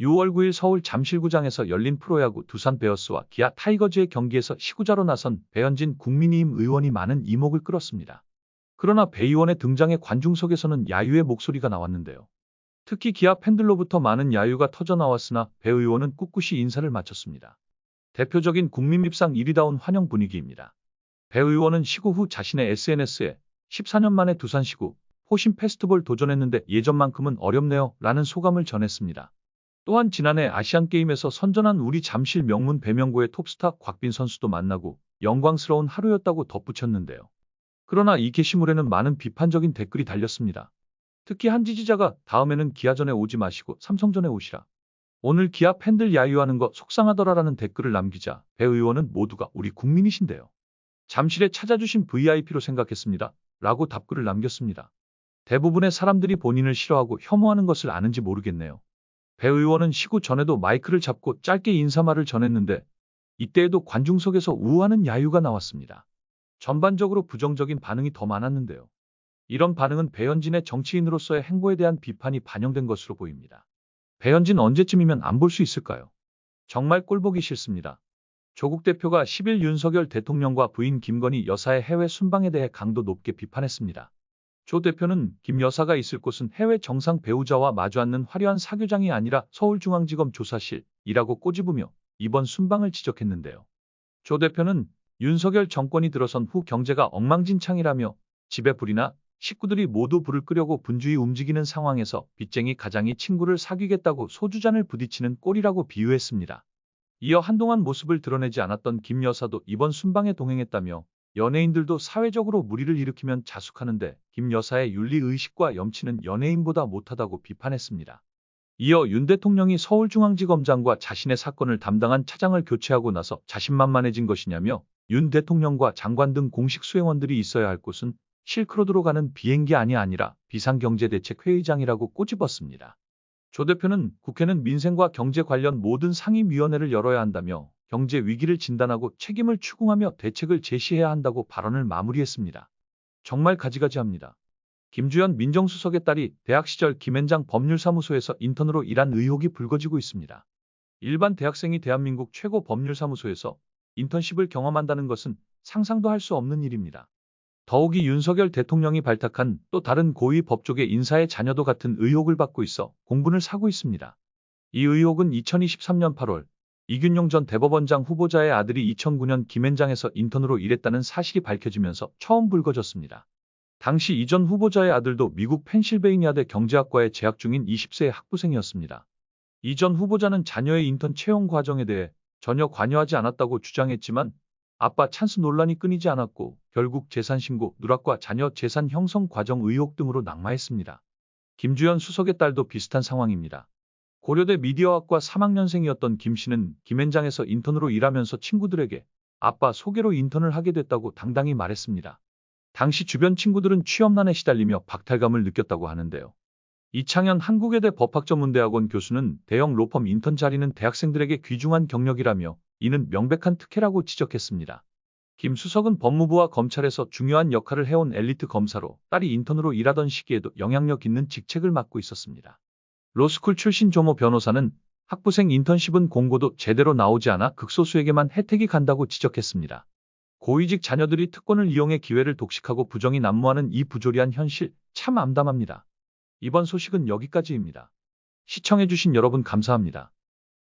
6월 9일 서울 잠실구장에서 열린 프로야구 두산 베어스와 기아 타이거즈의 경기에서 시구자로 나선 배현진 국민의힘 의원이 많은 이목을 끌었습니다. 그러나 배 의원의 등장에 관중석에서는 야유의 목소리가 나왔는데요. 특히 기아 팬들로부터 많은 야유가 터져나왔으나 배 의원은 꿋꿋이 인사를 마쳤습니다. 대표적인 국민밉상 1위다운 환영 분위기입니다. 배 의원은 시구 후 자신의 SNS에 14년 만에 두산 시구 호심 페스티벌 도전했는데 예전만큼은 어렵네요 라는 소감을 전했습니다. 또한 지난해 아시안게임에서 선전한 우리 잠실 명문 배명고의 톱스타 곽빈 선수도 만나고 영광스러운 하루였다고 덧붙였는데요. 그러나 이 게시물에는 많은 비판적인 댓글이 달렸습니다. 특히 한 지지자가 다음에는 기아전에 오지 마시고 삼성전에 오시라. 오늘 기아 팬들 야유하는 거 속상하더라라는 댓글을 남기자 배 의원은 모두가 우리 국민이신데요. 잠실에 찾아주신 VIP로 생각했습니다. 라고 답글을 남겼습니다. 대부분의 사람들이 본인을 싫어하고 혐오하는 것을 아는지 모르겠네요. 배 의원은 시구 전에도 마이크를 잡고 짧게 인사말을 전했는데 이때에도 관중석에서 우우하는 야유가 나왔습니다. 전반적으로 부정적인 반응이 더 많았는데요. 이런 반응은 배현진의 정치인으로서의 행보에 대한 비판이 반영된 것으로 보입니다. 배현진 언제쯤이면 안 볼 수 있을까요? 정말 꼴보기 싫습니다. 조국 대표가 10일 윤석열 대통령과 부인 김건희 여사의 해외 순방에 대해 강도 높게 비판했습니다. 조 대표는 김 여사가 있을 곳은 해외 정상 배우자와 마주 앉는 화려한 사교장이 아니라 서울중앙지검 조사실이라고 꼬집으며 이번 순방을 지적했는데요. 조 대표는 윤석열 정권이 들어선 후 경제가 엉망진창이라며 집에 불이나 식구들이 모두 불을 끄려고 분주히 움직이는 상황에서 빚쟁이 가장이 친구를 사귀겠다고 소주잔을 부딪히는 꼴이라고 비유했습니다. 이어 한동안 모습을 드러내지 않았던 김 여사도 이번 순방에 동행했다며 연예인들도 사회적으로 물의를 일으키면 자숙하는데 김 여사의 윤리의식과 염치는 연예인보다 못하다고 비판했습니다. 이어 윤 대통령이 서울중앙지검장과 자신의 사건을 담당한 차장을 교체하고 나서 자신만만해진 것이냐며 윤 대통령과 장관 등 공식 수행원들이 있어야 할 곳은 실크로드로 가는 비행기 아니라 비상경제대책회의장이라고 꼬집었습니다. 조 대표는 국회는 민생과 경제 관련 모든 상임위원회를 열어야 한다며 경제 위기를 진단하고 책임을 추궁하며 대책을 제시해야 한다고 발언을 마무리했습니다. 정말 가지가지합니다. 김주현 민정수석의 딸이 대학 시절 김앤장 법률사무소에서 인턴으로 일한 의혹이 불거지고 있습니다. 일반 대학생이 대한민국 최고 법률사무소에서 인턴십을 경험한다는 것은 상상도 할 수 없는 일입니다. 더욱이 윤석열 대통령이 발탁한 또 다른 고위 법조계 인사의 자녀도 같은 의혹을 받고 있어 공분을 사고 있습니다. 이 의혹은 2023년 8월 이균용 전 대법원장 후보자의 아들이 2009년 김앤장에서 인턴으로 일했다는 사실이 밝혀지면서 처음 불거졌습니다. 당시 이 전 후보자의 아들도 미국 펜실베이니아대 경제학과에 재학 중인 20세의 학부생이었습니다. 이 전 후보자는 자녀의 인턴 채용 과정에 대해 전혀 관여하지 않았다고 주장했지만 아빠 찬스 논란이 끊이지 않았고 결국 재산신고 누락과 자녀 재산 형성 과정 의혹 등으로 낙마했습니다. 김주현 수석의 딸도 비슷한 상황입니다. 고려대 미디어학과 3학년생이었던 김 씨는 김앤장에서 인턴으로 일하면서 친구들에게 아빠 소개로 인턴을 하게 됐다고 당당히 말했습니다. 당시 주변 친구들은 취업난에 시달리며 박탈감을 느꼈다고 하는데요. 이창현 한국외대 법학전문대학원 교수는 대형 로펌 인턴 자리는 대학생들에게 귀중한 경력이라며 이는 명백한 특혜라고 지적했습니다. 김 수석은 법무부와 검찰에서 중요한 역할을 해온 엘리트 검사로 딸이 인턴으로 일하던 시기에도 영향력 있는 직책을 맡고 있었습니다. 로스쿨 출신 조모 변호사는 학부생 인턴십은 공고도 제대로 나오지 않아 극소수에게만 혜택이 간다고 지적했습니다. 고위직 자녀들이 특권을 이용해 기회를 독식하고 부정이 난무하는 이 부조리한 현실 참 암담합니다. 이번 소식은 여기까지입니다. 시청해주신 여러분 감사합니다.